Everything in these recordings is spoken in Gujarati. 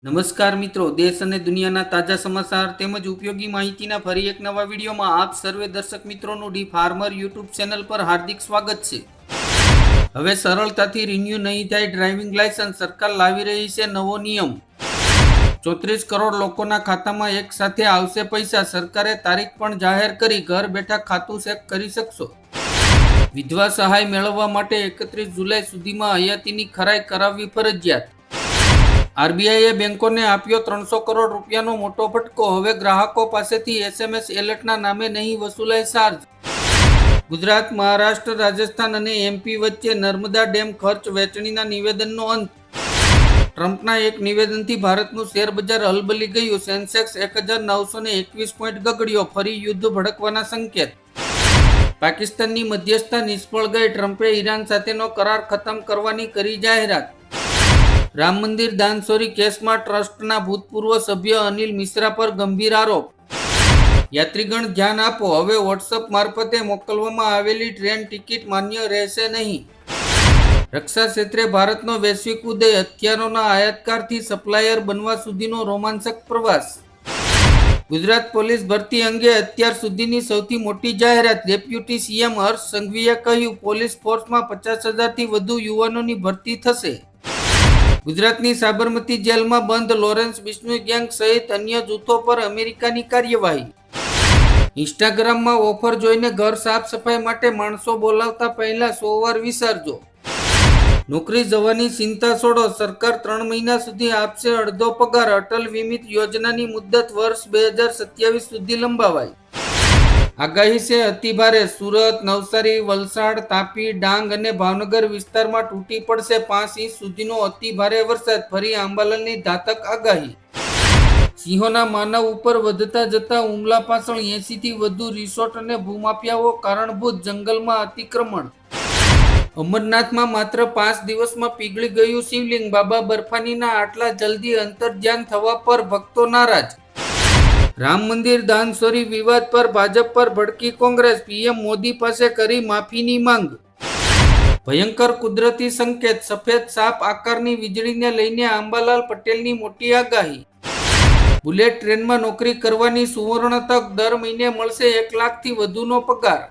નમસ્કાર મિત્રો, દેશ અને દુનિયાના તાજા સમાચાર તેમજ ઉપયોગી માહિતીના ફરી એક નવા વિડીયોમાં આપ સર્વે દર્શક મિત્રોનું ડી ફાર્મર યુટ્યુબ ચેનલ પર હાર્દિક સ્વાગત છે। હવે સરળતાથી રિન્યુ નહીં થાય ડ્રાઇવિંગ લાયસન્સ, સરકાર લાવી રહી છે નવો નિયમ। 34 કરોડ લોકોના ખાતામાં એક સાથે આવશે પૈસા, સરકારે તારીખ પણ જાહેર કરી, ઘર બેઠા ખાતું ચેક કરી શકશો। વિધવા સહાય મેળવવા માટે 31 જુલાઈ સુધીમાં હયાતીની ખરાઈ કરાવવી ફરજિયાત। આરબીઆઈએ બેંકોને આપ્યો 300 કરોડ રૂપિયાનો મોટો ફટકો, હવે ગ્રાહકો પાસેથી એસએમએસ એલર્ટના નામે નહીં વસૂલાય ચાર્જ। ગુજરાત, મહારાષ્ટ્ર, રાજસ્થાન અને એમપી વચ્ચે નર્મદા ડેમ ખર્ચ વહેંચણીના નિવેદનનો અંત। ટ્રમ્પના એક નિવેદનથી ભારતનું શેર બજાર હલબલી ગયું, સેન્સેક્સ 1921 પોઈન્ટ ગગડ્યો, ફરી યુદ્ધ ભડકવાના સંકેત। પાકિસ્તાનની મધ્યસ્થતા નિષ્ફળ ગઈ, ટ્રમ્પે ઈરાન સાથેનો કરાર ખતમ કરવાની કરી જાહેરાત। રામ મંદિર દાનચોરી કેસમાં ટ્રસ્ટના ભૂતપૂર્વ સભ્ય અનિલ મિશ્રા પર ગંભીર આરોપ। યાત્રીગણ ધ્યાન આપો, હવે વોટ્સએપ મારફતે મોકલવામાં આવેલી ટ્રેન ટિકિટ માન્ય રહેશે નહીં। રક્ષા ક્ષેત્રે ભારતનો વૈશ્વિક ઉદય, હથિયારોના આયાતકારથી સપ્લાયર બનવા સુધીનો રોમાંચક પ્રવાસ। ગુજરાત પોલીસ ભરતી અંગે અત્યાર સુધીની સૌથી મોટી જાહેરાત, ડેપ્યુટી સીએમ હર્ષ સંઘવીએ કહ્યું, પોલીસ ફોર્સમાં 50,000થી વધુ યુવાનોની ભરતી થશે। ગુજરાતની સાબરમતી જેલમાં બંધ લોરેન્સ બિશ્નોઈ ગેંગ સહિત અન્ય જૂથો પર અમેરિકાની કાર્યવાહી। ઇન્સ્ટાગ્રામમાં ઓફર જોઈને ઘર સાફ સફાઈ માટે માણસો બોલાવતા પહેલા 100 વાર વિચારજો। નોકરી જવાની ચિંતા છોડો, સરકાર 3 મહિના સુધી આપશે અડધો પગાર, અટલ વીમિત યોજનાની મુદ્દત વર્ષ 2027 સુધી લંબાવાઈ। આગાહી છે અતિભારે, સુરત, નવસારી, વલસાડ, તાપી, ડાંગ અને ભાવનગર વિસ્તારમાં તૂટી પડશે 5 ઇંચ સુધીનો અતિભારે વરસાદ, ફરી આંબાલાલની ધાતક આગાહી। સિંહોના માનવ ઉપર વધતા જતા હુમલા પાછળ 80થી વધુ રિસોર્ટ અને ભૂમાફિયાઓ કારણભૂત, જંગલમાં અતિક્રમણ। અમરનાથમાં માત્ર 5 દિવસમાં પીગળી ગયું શિવલિંગ, બાબા બર્ફાનીના આટલા જલ્દી અંતર્ધ્યાન થવા પર ભક્તો નારાજ। રામ મંદિર દાનચોરી વિવાદ પર ભાજપ પર ભડકી કોંગ્રેસ, પીએમ મોદી પાસે કરી માફીની માંગ। ભયંકર કુદરતી સંકેત, સફેદ સાપ આકારની વીજળીને લઈને આંબાલાલ પટેલની મોટી આગાહી। બુલેટ ટ્રેનમાં નોકરી કરવાની સુવર્ણ તક, દર મહિને મળશે 1 લાખથી વધુનો પગાર।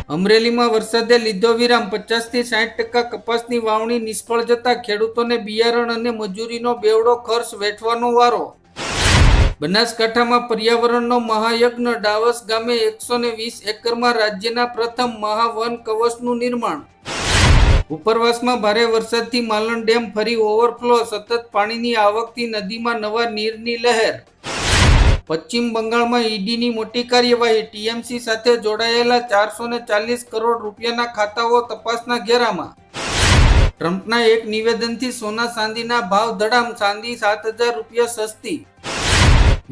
અમરેલીમાં વરસાદે લીધો વિરામ, 50થી 60% કપાસની વાવણી નિષ્ફળ જતા ખેડૂતોને બિયારણ અને મજૂરીનો બેવડો ખર્ચ વેઠવાનો વારો। બનાસકાંઠામાં પર્યાવરણનો મહાયજ્ઞ, ડાવસ ગામે 120 એકરમાં રાજ્યના પ્રથમ મહાવન કવચનું નિર્માણ। ઉપરવાસમાં ભારે વરસાદથી માલણ ડેમ ફરી ઓવરફ્લો, સતત પાણીની આવકથી નદીમાં નવા નીરની લહેર। પશ્ચિમ બંગાળમાં ઈડીની મોટી કાર્યવાહી, ટીએમસી સાથે જોડાયેલા 440 કરોડ રૂપિયાના ખાતાઓ તપાસના ઘેરામાં। ટ્રમ્પના એક નિવેદનથી સોના ચાંદીના ભાવ ધડામ, ચાંદી 7,000 રૂપિયા સસ્તી।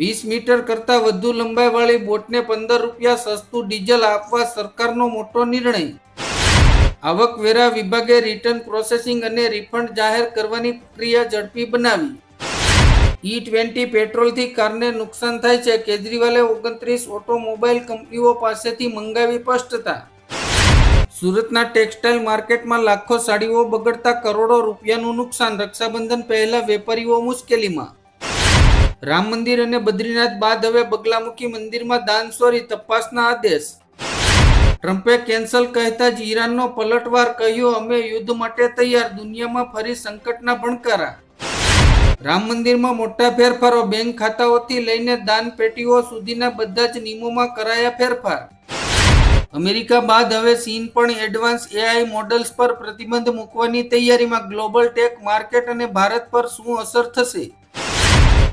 20 મીટર કરતા વધુ લંબાઈવાળી બોટને 15 રૂપિયા સસ્તું ડીઝલ આપવા સરકારનો મોટો નિર્ણય। આવકવેરા વિભાગે રિટર્ન પ્રોસેસિંગ અને રિફંડ જાહેર કરવાની પ્રક્રિયા ઝડપી બનાવી। E20 પેટ્રોલથી કારને નુકસાન થાય છે, કેજરીવાલે 29 ઓટોમોબાઈલ કંપનીઓ પાસેથી મંગાવી સ્પષ્ટતા। સુરતના ટેક્સટાઇલ માર્કેટમાં લાખો સાડીઓ બગડતા કરોડો રૂપિયાનું નુકસાન, રક્ષાબંધન પહેલા વેપારીઓ મુશ્કેલીમાં। રામ મંદિર અને બદ્રીનાથ બાદ હવે બગલામુખી મંદિરમાં દાનચોરી, તપાસના આદેશ। ટ્રમ્પે કેન્સલ કહેતા જ ઈરાનનો પલટવાર, કહ્યું અમે યુદ્ધ માટે તૈયાર, દુનિયામાં ફરી સંકટના ભણકારા। રામ મંદિરમાં મોટા ફેરફારો, બેંક ખાતાઓથી લઈને દાન પેટીઓ સુધીના બધા જ નિયમોમાં કરાયા ફેરફાર। અમેરિકા બાદ હવે ચીન પણ એડવાન્સ એઆઈ મોડલ્સ પર પ્રતિબંધ મૂકવાની તૈયારીમાં, ગ્લોબલ ટેક માર્કેટ અને ભારત પર શું અસર થશે?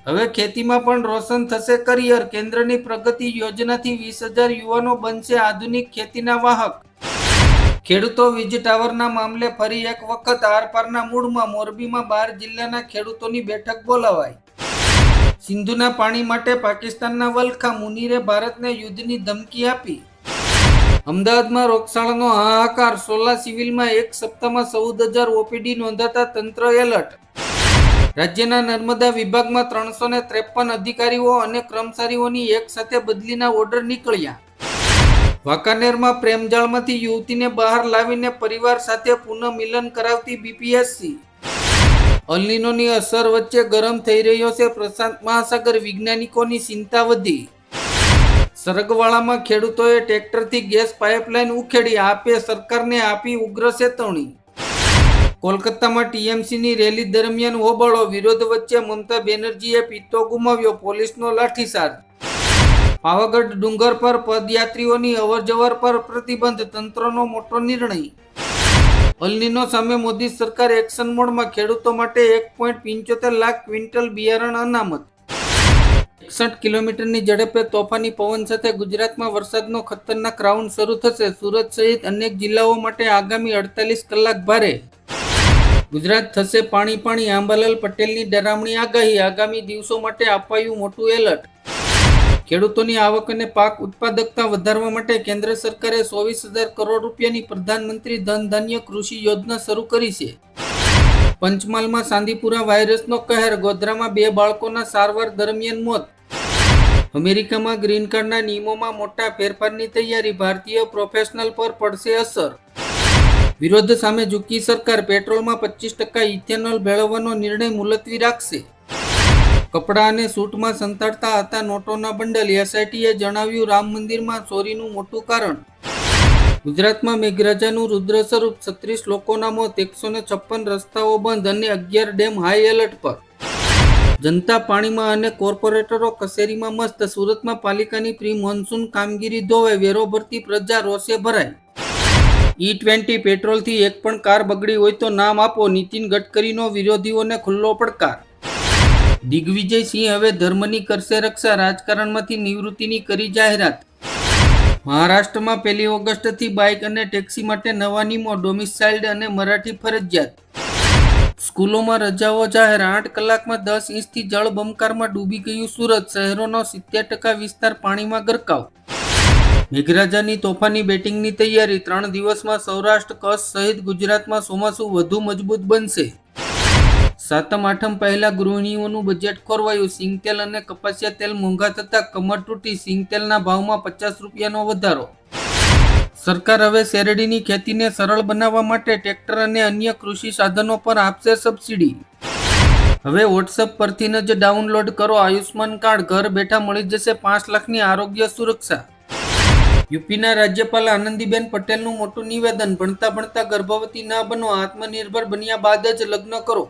હવે ખેતીમાં પણ રોશન થશે કરિયર, કેન્દ્રની પ્રગતિ યોજનાથી 20,000 યુવાનો બનશે આધુનિક ખેતીના વાહક। ખેડૂતો વીજ ટાવરના મામલે ફરી એક વખત આરપારના મૂડમાં, મોરબીમાં 12 જિલ્લાના ખેડૂતોની બેઠક બોલાવાઈ। સિંધુના પાણી માટે પાકિસ્તાનના વલખા, મુનીરે ભારતને યુદ્ધની ધમકી આપી। અમદાવાદમાં રોગચાળાનો હાહાકાર, સોલા સિવિલમાં એક સપ્તાહમાં 14,000 ઓપીડી નોંધાતા તંત્ર એલર્ટ। રાજ્યના નર્મદા વિભાગમાં 353 અધિકારીઓ અને કર્મચારીઓની એક સાથે બદલીના ઓર્ડર નીકળ્યા। વાંકાનેરમાં પ્રેમજાળમાંથી યુવતીને બહાર લાવીને પરિવાર સાથે પુનઃ મિલન કરાવતી બીપીએસસી। અલ્નિનોની અસર વચ્ચે ગરમ થઈ રહ્યો છે પ્રશાંત મહાસાગર, વૈજ્ઞાનિકોની ચિંતા વધી. સરગવાળામાં ખેડૂતોએ ટ્રેક્ટરથી ગેસ પાઇપલાઇન ઉખેડી, આપે સરકારને આપી ઉગ્ર ચેતવણી. કોલકાતામાં ટીએમસીની રેલી દરમિયાન હોબાળો, વિરોધ વચ્ચે મમતા બેનર્જીએ પિત્તો ગુમાવ્યો, પોલીસનો લાઠીચાર્જ. પાવાગઢ ડુંગર પર પદયાત્રીઓની અવરજવર પર પ્રતિબંધ, તંત્રનો મોટો નિર્ણય. અલ્નિનો સામે મોદી સરકાર એક્શન મોડમાં, ખેડૂતો માટે 1.75 લાખ ક્વિન્ટલ બિયારણ અનામત. 61 કિલોમીટરની ઝડપે તોફાની પવન સાથે ગુજરાતમાં વરસાદનો ખતરનાક રાઉન્ડ શરૂ થશે. સુરત સહિત અનેક જિલ્લાઓ માટે આગામી 48 કલાક ભારે. ગુજરાત થશે પાણી. આંબાલાલ પટેલની ડરામણી આગાહી, આગામી દિવસો માટે અપાયું મોટું એલર્ટ. ખેડૂતોની આવક અને પાક ઉત્પાદકતા વધારવા માટે કેન્દ્ર સરકારે 24,000 કરોડ રૂપિયાની પ્રધાનમંત્રી ધન ધાન્ય કૃષિ યોજના શરૂ કરી છે. પંચમહાલમાં સાંદીપુરા વાયરસનો કહેર, ગોધરામાં 2 બાળકોના સારવાર દરમિયાન મોત. અમેરિકામાં ગ્રીન કાર્ડના નિયમોમાં મોટા ફેરફારની તૈયારી, ભારતીય પ્રોફેશનલ પર પડશે અસર. વિરોધ સામે ઝૂકી સરકાર, પેટ્રોલમાં 25% ઇથેનોલ ભેળવવાનો નિર્ણય મુલતવી રાખશે. કપડાં અને સૂટમાં સંતાડતા હતા નોટોના બંડલ, એસઆઈટીએ જણાવ્યું રામ મંદિરમાં ચોરીનું મોટું કારણ. ગુજરાતમાં મેઘરાજાનું રુદ્ર સ્વરૂપ, 36 લોકોના મોત, 156 રસ્તાઓ બંધ અને 11 ડેમ હાઈ એલર્ટ પર. જનતા પાણીમાં અને કોર્પોરેટરો કચેરીમાં મસ્ત, સુરતમાં પાલિકાની પ્રી મોન્સૂન કામગીરી ધોવાઈ, વેરો ભરતી પ્રજા રોષે ભરાય. E20 પેટ્રોલથી એક પણ કાર બગડી હોય તો નામ આપો, નીતિન ગડકરીનો વિરોધીઓને ખુલ્લો પડકાર. દિગ્વિજય સિંહ હવે ધર્મની કરશે રક્ષા, રાજકારણમાંથી નિવૃત્તિની કરી જાહેરાત. મહારાષ્ટ્રમાં 1 ઓગસ્ટથી બાઇક અને ટેક્સી માટે નવા નિયમો, ડોમિસાઇલ્ડ અને મરાઠી ફરજિયાત. સ્કૂલોમાં રજાઓ જાહેર, 8 કલાકમાં 10 ઇંચથી જળબંબાકારમાં ડૂબી ગયું સુરત, શહેરોનો 70% વિસ્તાર પાણીમાં ગરકાવ. મેઘરાજાની તોફાની બેટિંગની તૈયારી, 3 દિવસમાં સૌરાષ્ટ્ર, કચ્છ સહિત ગુજરાતમાં ચોમાસું વધુ મજબૂત બનશે. સાતમ આઠમ પહેલા ગૃહિણીઓનું બજેટ ખોરવાયું, સિંગતેલ અને કપાસિયા તેલ મોંઘા થતા કમર તૂટી, સિંગતેલના ભાવમાં 50 રૂપિયાનો વધારો. સરકાર હવે શેરડીની ખેતીને સરળ બનાવવા માટે ટ્રેક્ટર અને અન્ય કૃષિ સાધનો પર આપશે સબસિડી. હવે વોટ્સએપ પરથી જ ડાઉનલોડ કરો આયુષ્માન કાર્ડ, ઘર બેઠા મળી જશે 5 લાખની આરોગ્ય સુરક્ષા. યુપીના રાજ્યપાલ આનંદીબેન પટેલનું મોટું નિવેદન, ભણતા ગર્ભવતી ન બનો, આત્મનિર્ભર બન્યા બાદ જ લગ્ન કરો.